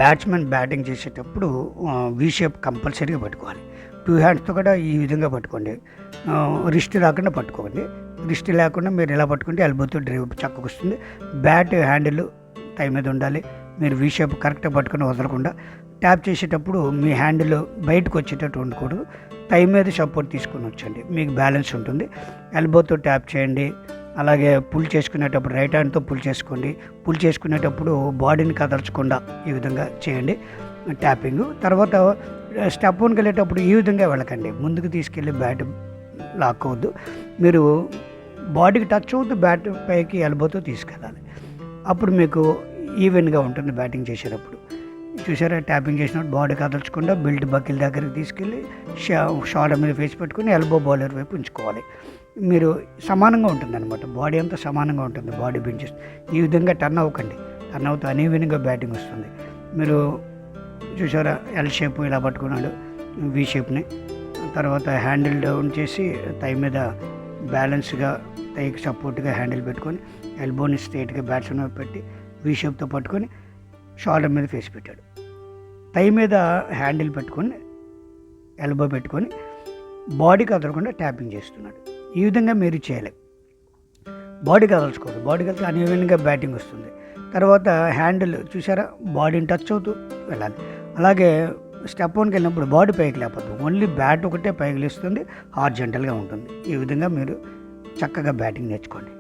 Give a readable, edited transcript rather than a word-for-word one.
Batsmen batting చేసేటప్పుడు V shape కంపల్సరీగా పట్టుకోవాలి. 2 హ్యాండ్స్తో కూడా ఈ విధంగా పట్టుకోండి. రిస్ట్ రాకుండా పట్టుకోండి. రిస్ట్ లేకుండా మీరు ఎలా పట్టుకుంటే ఎల్బోతో డ్రైవ్ చక్కగా వస్తుంది. బ్యాట్ హ్యాండిల్ టై మీద ఉండాలి. మీరు వి షేప్ కరెక్ట్గా పట్టుకొని వదలకుండా ట్యాప్ చేసేటప్పుడు మీ హ్యాండిల్ బయటకు వచ్చేటట్టు ఉండకూడదు. టై మీద సపోర్ట్ తీసుకొని వచ్చండి, మీకు బ్యాలెన్స్ ఉంటుంది. ఎల్బోతో ట్యాప్ చేయండి. అలాగే పుల్ చేసుకునేటప్పుడు రైట్ హ్యాండ్తో పుల్ చేసుకోండి. పుల్ చేసుకునేటప్పుడు బాడీని కదల్చకుండా ఈ విధంగా చేయండి ట్యాపింగ్. తర్వాత స్టెప్ వన్కి వెళ్ళేటప్పుడు ఈ విధంగా వెళ్ళకండి, ముందుకు తీసుకెళ్ళి బ్యాట్ లాక్కోవద్దు. మీరు బాడీకి టచ్ అవుతూ బ్యాట్ పైకి ఎల్బోతో తీసుకెళ్ళాలి. అప్పుడు మీకు ఈవెన్గా ఉంటుంది బ్యాటింగ్ చేసేటప్పుడు. చూసారా, ట్యాపింగ్ చేసినప్పుడు బాడీ కదల్చకుండా బెల్ట్ బకిల్ దగ్గరికి తీసుకెళ్ళి షోల్డర్ మీద ఫేస్ పెట్టుకుని ఎల్బో బౌలర్ వైపు ఉంచుకోవాలి. మీరు సమానంగా ఉంటుంది అనమాట, బాడీ అంతా సమానంగా ఉంటుంది. బాడీ బెంచెస్ ఈ విధంగా టర్న్ అవ్వకండి. టర్న్ అవుతూ అనీవెన్గా బ్యాటింగ్ వస్తుంది. మీరు చూసారా, ఎల్ షేప్ ఇలా పట్టుకున్నాడు, వి షేప్ని. తర్వాత హ్యాండిల్ డౌన్ చేసి టై మీద బ్యాలెన్స్గా టైకి సపోర్ట్గా హ్యాండిల్ పెట్టుకొని ఎల్బోని స్ట్రైట్గా బ్యాట్స్మెన్ వైపు పెట్టి వి షేప్తో పట్టుకొని షోల్డర్ మీద ఫేస్ పెట్టాడు. టై మీద హ్యాండిల్ పెట్టుకొని ఎల్బో పెట్టుకొని బాడీ కదలకుండా ట్యాపింగ్ చేస్తున్నాడు. ఈ విధంగా మీరు చేయాలి. బాడీ కదల్చుకోవద్దు, బాడీ కదిలితే అన్ఈవెన్గా బ్యాటింగ్ వస్తుంది. తర్వాత హ్యాండిల్ చూసారా, బాడీని టచ్ అవుతూ వెళ్ళాలి. అలాగే స్టెప్ వన్కి వెళ్ళినప్పుడు బాడీ పైకి లేపద్దు, ఓన్లీ బ్యాట్ ఒకటే పైకి లేస్తుంది, హార్జెంటల్గా ఉంటుంది. ఈ విధంగా మీరు చక్కగా బ్యాటింగ్ నేర్చుకోండి.